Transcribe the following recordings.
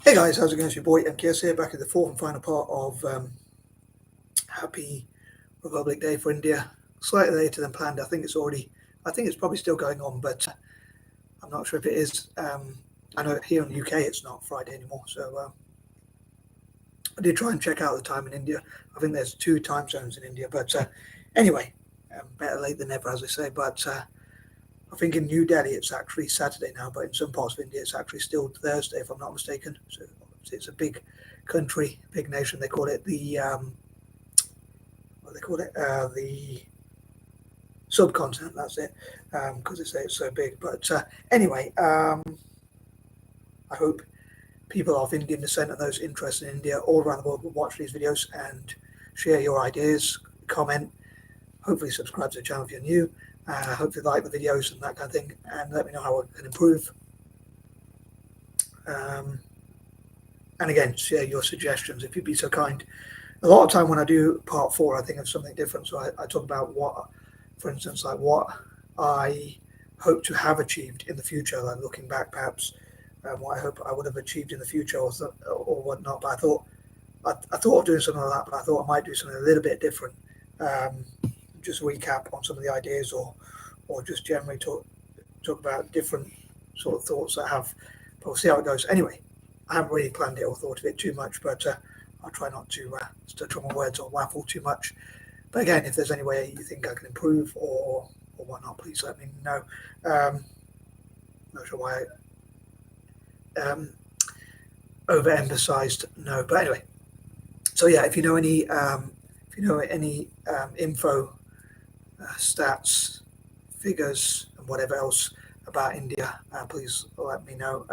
Hey guys, how's it going? It's your boy MKS here, back in the fourth and final part of Happy Republic Day for India. Slightly later than planned. I think it's probably still going on, but I'm not sure if it is. I know here in the UK it's not Friday anymore, so I did try and check out the time in India. I think there's two time zones in India, but anyway, better late than never, as they say. But I think in New Delhi it's actually Saturday now, but in some parts of India it's actually still Thursday, if I'm not mistaken. So it's a big country, big nation. They call it the subcontinent. That's it, because they say it's so big. But anyway, I hope people of Indian descent and those interested in India all around the world will watch these videos and share your ideas, comment, hopefully subscribe to the channel if you're new. Hopefully like the videos and that kind of thing, and let me know how I can improve. Um, and again, share your suggestions if you'd be so kind. A lot of time when I do part four, I think of something different. So I talk about what, for instance, like what I hope to have achieved in the future, like looking back, perhaps what I hope I would have achieved in the future, or whatnot. But I thought of doing something like that, but I thought I might do something a little bit different. Um, just recap on some of the ideas, or just generally talk about different sort of thoughts that I have. But we'll see how it goes. Anyway, I haven't really planned it or thought of it too much, but I'll try not to stutter on my words or waffle too much. But again, if there's any way you think I can improve or whatnot, please let me know. Not sure why I overemphasized no, but anyway. So yeah, if you know any info, stats, figures, and whatever else about India, please let me know.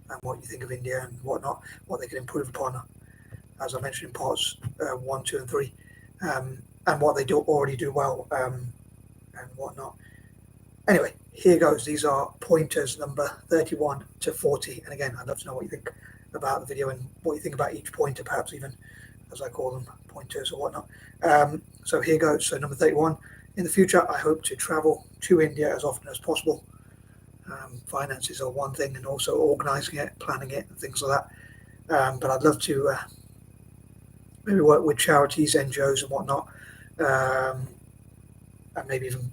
And what you think of India and whatnot, what they can improve upon, as I mentioned in parts one, two, and three, and what they do already do well, and whatnot. Anyway, here goes. These are pointers number 31 to 40. And again, I'd love to know what you think about the video and what you think about each pointer, perhaps even as I call them, pointers or whatnot. So here goes. So number 31. In the future, I hope to travel to India as often as possible. Finances are one thing, and also organising it, planning it, and things like that. But I'd love to maybe work with charities, NGOs, and whatnot, and maybe even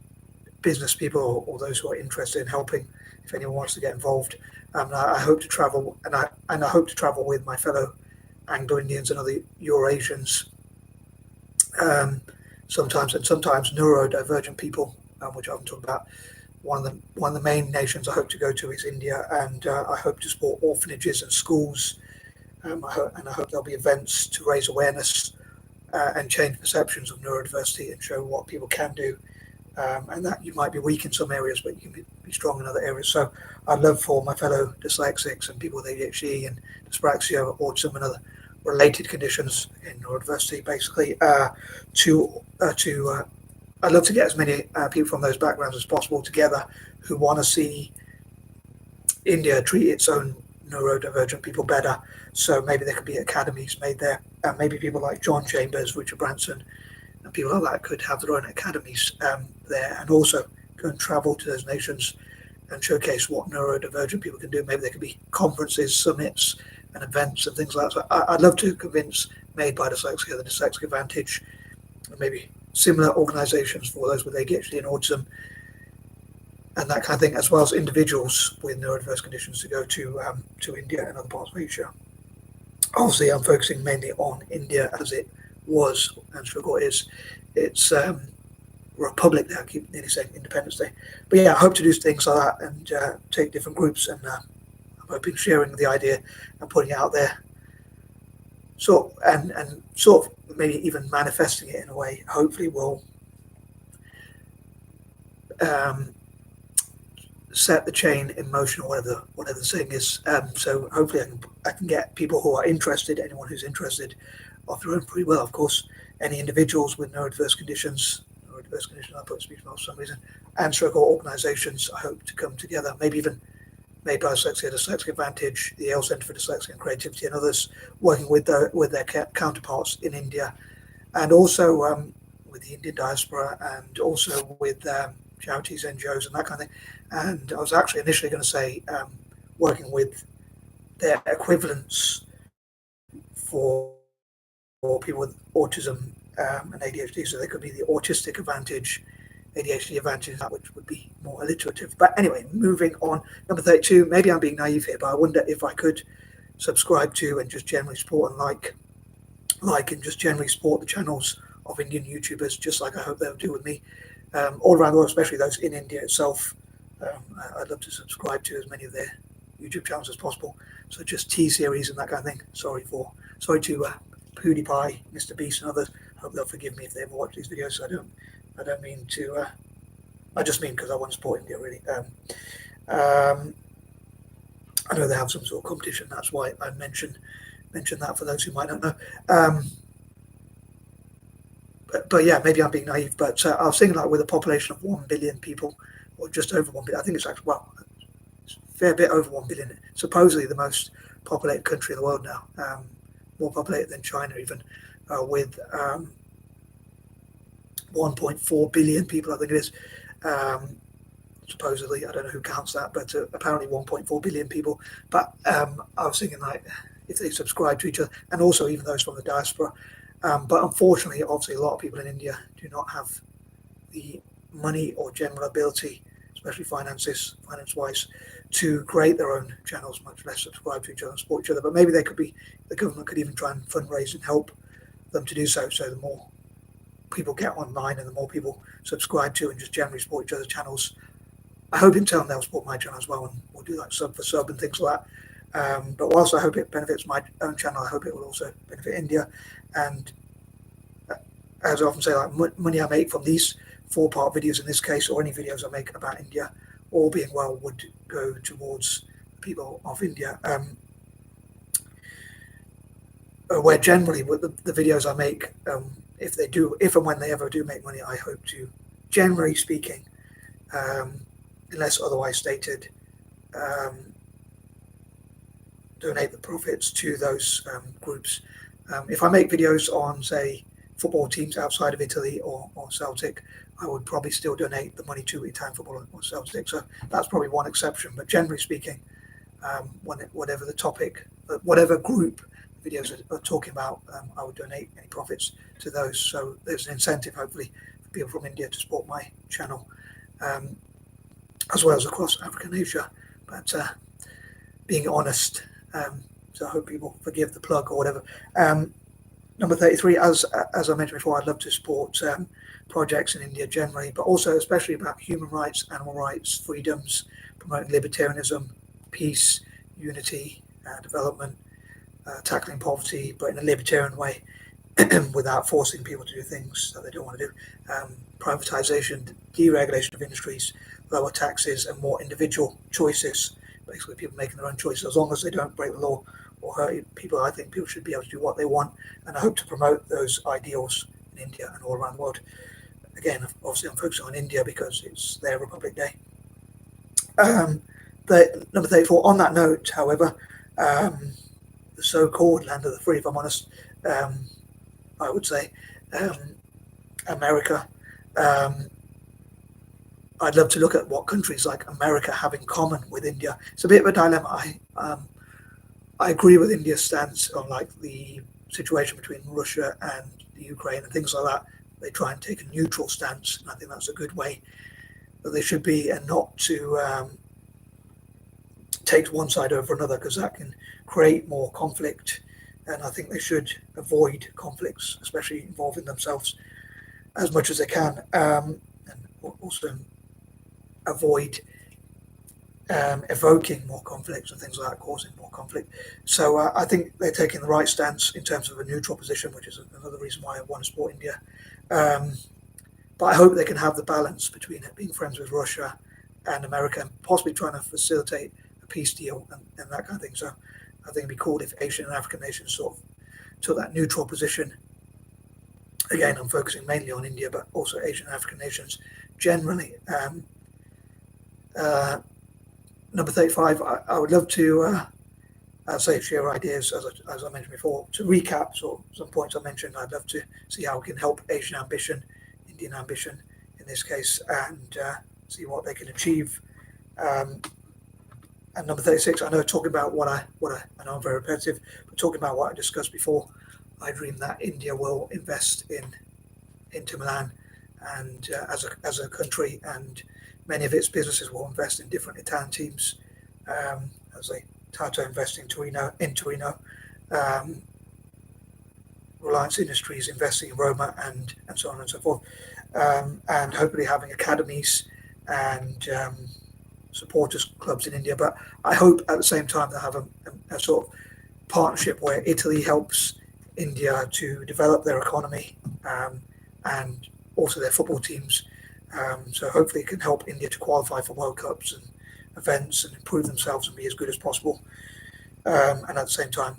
business people, or those who are interested in helping. If anyone wants to get involved, I hope to travel, and I hope to travel with my fellow Anglo-Indians and other Eurasians. Um, sometimes neurodivergent people, which I haven't talked about. One of the main nations I hope to go to is India, and I hope to support orphanages and schools. I hope there'll be events to raise awareness and change perceptions of neurodiversity and show what people can do, and that you might be weak in some areas, but you can be strong in other areas. So I'd love for my fellow dyslexics and people with ADHD and dyspraxia, autism, and other related conditions in neurodiversity, basically, to I'd love to get as many people from those backgrounds as possible together who want to see India treat its own neurodivergent people better. So maybe there could be academies made there, and maybe people like John Chambers, Richard Branson, and people like that could have their own academies there, and also go and travel to those nations and showcase what neurodivergent people can do. Maybe there could be conferences, summits, and events and things like that. So I'd love to convince Made by Dyslexia, the Dyslexic Advantage, and maybe similar organisations for those with ADHD and autism and that kind of thing, as well as individuals with neurodiverse conditions to go to India and other parts of Asia. Obviously, I'm focusing mainly on India as it was and still is. It's Republic Day. I keep nearly saying Independence Day, but yeah, I hope to do things like that and take different groups, and I'm hoping sharing the idea and putting it out there, sort of maybe even manifesting it in a way. Hopefully, will um, set the chain in motion, or whatever the saying is. So hopefully I can get people who are interested, anyone who's interested, of their own free will, of course, any individuals with neurodiverse conditions, I put speech for some reason, and stroke organisations, I hope to come together, maybe even Made by Dyslexia, Dyslexic Advantage, the Yale Centre for Dyslexia and Creativity, and others, working with their counterparts in India, and also with the Indian diaspora, and also with charities, NGOs, and that kind of thing. And I was actually initially going to say working with their equivalents for people with autism and ADHD. So they could be the autistic advantage, ADHD advantage, which would be more alliterative. But anyway, moving on. Number 32, maybe I'm being naive here, but I wonder if I could subscribe to and just generally support and like and just generally support the channels of Indian YouTubers, just like I hope they'll do with me, all around the world, especially those in India itself. I'd love to subscribe to as many of their YouTube channels as possible. So just T-series and that kind of thing. Sorry to PewDiePie, Mr. Beast, and others. I hope they'll forgive me if they ever watch these videos. I don't mean to. I just mean because I want to support India, really. I know they have some sort of competition. That's why I mentioned that for those who might not know. But yeah, maybe I'm being naive. But I was thinking, like, with a population of 1 billion people, or just over 1 billion, I think it's actually, well, it's a fair bit over 1 billion. Supposedly the most populated country in the world now, more populated than China even, with 1.4 billion people, I think it is. Supposedly, I don't know who counts that, but apparently 1.4 billion people. But I was thinking, like, if they subscribe to each other, and also even those from the diaspora. But unfortunately, obviously, a lot of people in India do not have the money or general ability, especially finance-wise, to create their own channels, much less subscribe to each other and support each other. But maybe the government could even try and fundraise and help them to do so. So the more people get online and the more people subscribe to and just generally support each other's channels, I hope in turn they'll support my channel as well, and we'll do like sub for sub and things like that. But whilst I hope it benefits my own channel, I hope it will also benefit India. And as I often say, like, money I make from these 4-part videos in this case, or any videos I make about India, all being well, would go towards people of India. Where generally with the videos I make, if and when they ever do make money, I hope to, generally speaking, unless otherwise stated, donate the profits to those groups. If I make videos on, say, football teams outside of Italy or Celtic, I would probably still donate the money to Italian football or Celtic. So that's probably one exception. But generally speaking, whatever the topic, whatever group videos are talking about, I would donate any profits to those. So there's an incentive, hopefully, for people from India to support my channel, as well as across Africa and Asia. But being honest, so I hope people forgive the plug or whatever. Number 33, as I mentioned before, I'd love to support projects in India generally, but also especially about human rights, animal rights, freedoms, promoting libertarianism, peace, unity, development, tackling poverty, but in a libertarian way, without forcing people to do things that they don't want to do. Privatization, deregulation of industries, lower taxes, and more individual choices. Basically, people making their own choices, as long as they don't break the law or hurt people. I think people should be able to do what they want, and I hope to promote those ideals in India and all around the world. Again, obviously, I'm focusing on India because it's their Republic Day. Number 34. On that note, however, the so-called land of the free, if I'm honest, I would say, America. I'd love to look at what countries like America have in common with India. It's a bit of a dilemma. I agree with India's stance on, like, the situation between Russia and the Ukraine and things like that. They try and take a neutral stance, and I think that's a good way that they should be, and not to take one side over another, because that can create more conflict. And I think they should avoid conflicts, especially involving themselves, as much as they can, and also avoid evoking more conflicts and things like that, causing more conflict. So I think they're taking the right stance in terms of a neutral position, which is another reason why I want to support India. But I hope they can have the balance between it being friends with Russia and America, and possibly trying to facilitate a peace deal and that kind of thing. So I think it'd be cool if Asian and African nations sort of took that neutral position. Again, I'm focusing mainly on India, but also Asian and African nations generally. Number 35, I would love to share ideas, as I mentioned before. To recap some points I mentioned, I'd love to see how we can help Asian ambition, Indian ambition in this case, and see what they can achieve. And And number 36, I know talking about I know I'm very repetitive, but talking about what I discussed before, I dream that India will invest into Milan and as a country, and many of its businesses will invest in different Italian teams, as they Tata investing in Torino, Reliance Industries investing in Roma, and so on and so forth, and hopefully having academies and supporters clubs in India. But I hope at the same time they have a sort of partnership where Italy helps India to develop their economy, and also their football teams. So hopefully it can help India to qualify for World Cups and events and improve themselves and be as good as possible. And at the same time,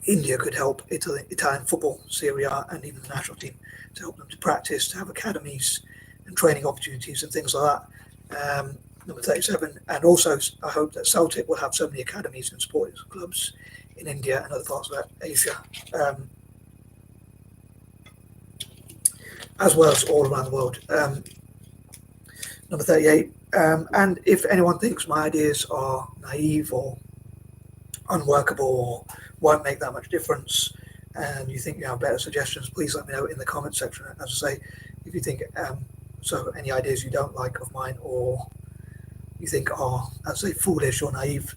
India could help Italian football, Serie A, and even the national team to help them to practice, to have academies and training opportunities and things like that. Number 37, and also I hope that Celtic will have so many academies and sports clubs in India and other parts of Asia, as well as all around the world. Number 38, and if anyone thinks my ideas are naive or unworkable or won't make that much difference, and you think you have better suggestions, please let me know in the comment section. As I say, if you think so any ideas you don't like of mine, or you think are, as I say, foolish or naive,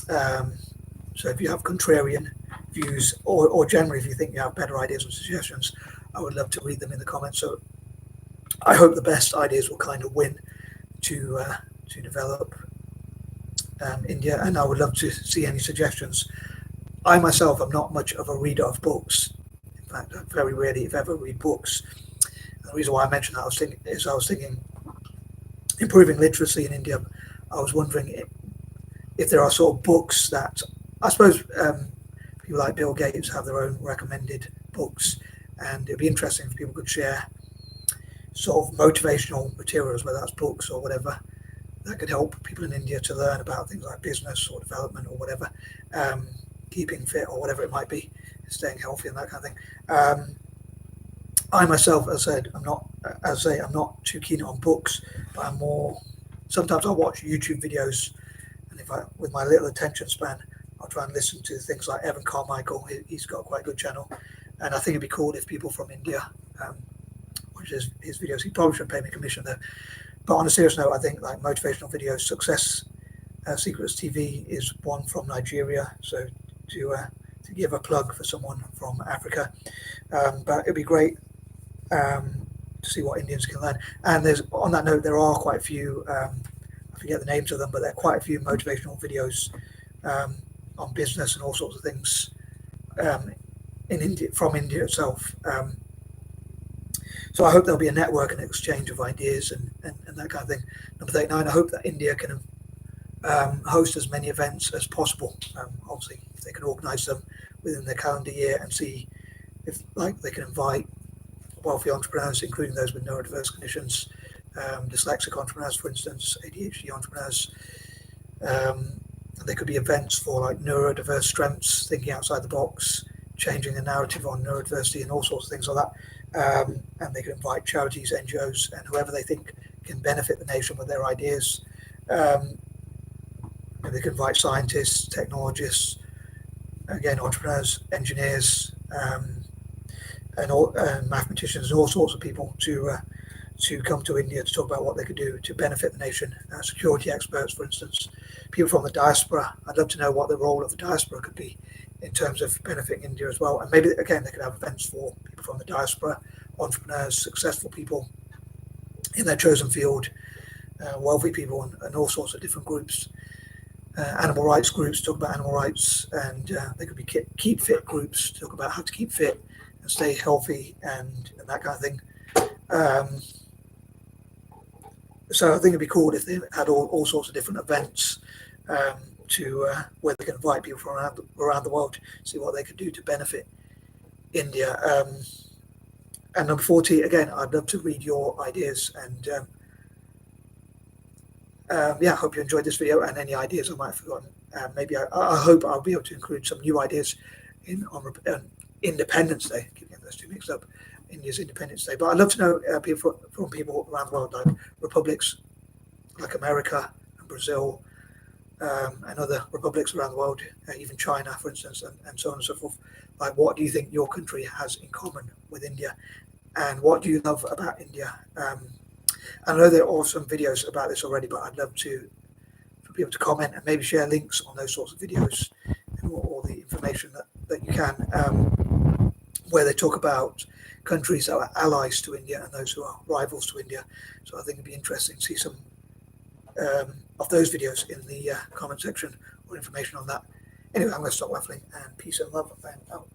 so if you have contrarian views, or generally if you think you have better ideas and suggestions, I would love to read them in the comments. So I hope the best ideas will kind of win to develop India, and I would love to see any suggestions. I myself am not much of a reader of books. In fact, I very rarely, if ever, read books. And the reason why I mentioned that I was thinking improving literacy in India. I was wondering if there are sort of books that, I suppose people like Bill Gates have their own recommended books, and it'd be interesting if people could share sort of motivational materials, whether that's books or whatever, that could help people in India to learn about things like business or development or whatever, keeping fit or whatever it might be, staying healthy and that kind of thing. I myself, as I said, I'm not too keen on books, but I'm more. Sometimes I'll watch YouTube videos, and with my little attention span, I'll try and listen to things like Evan Carmichael. He's got quite a good channel, and I think it'd be cool if people from India, watch his videos. He probably shouldn't pay me commission though. But on a serious note, I think like motivational videos, Success Secrets TV is one from Nigeria. So to give a plug for someone from Africa, but it'd be great to see what Indians can learn. And on that note, there are quite a few. I forget the names of them, but there are quite a few motivational videos on business and all sorts of things in India, from India itself. So I hope there'll be a network and exchange of ideas and that kind of thing. Number 39, I hope that India can host as many events as possible. Obviously, if they can organise them within their calendar year and see if they can invite wealthy entrepreneurs, including those with neurodiverse conditions, dyslexic entrepreneurs, for instance, ADHD entrepreneurs. There could be events for like neurodiverse strengths, thinking outside the box, changing the narrative on neurodiversity and all sorts of things like that. And they could invite charities, NGOs, and whoever they think can benefit the nation with their ideas. And they could invite scientists, technologists, again, entrepreneurs, engineers, and mathematicians, and all sorts of people to come to India to talk about what they could do to benefit the nation. Security experts, for instance, people from the diaspora. I'd love to know what the role of the diaspora could be in terms of benefiting India as well. And maybe, again, they could have events for people from the diaspora, entrepreneurs, successful people in their chosen field, wealthy people, and all sorts of different groups. Animal rights groups talk about animal rights, and they could be keep fit groups talk about how to keep fit and stay healthy and that kind of thing. So I think it'd be cool if they had all sorts of different events where they can invite people from around the world, see what they could do to benefit India. And number 40, again, I'd love to read your ideas, and I hope you enjoyed this video, and any ideas I might have forgotten. Maybe I hope I'll be able to include some new ideas on Independence Day. Keep getting those two mixed up. India's Independence Day. But I'd love to know people from people around the world, like republics like America and Brazil, and other republics around the world, even China, for instance, and so on and so forth. Like, what do you think your country has in common with India, and what do you love about India? I know there are some videos about this already, but I'd love for people to comment and maybe share links on those sorts of videos and all the information that you can, where they talk about countries that are allies to India and those who are rivals to India. So I think it'd be interesting to see some of those videos in the comment section or information on that. Anyway, I'm going to stop waffling, and peace and love, and out.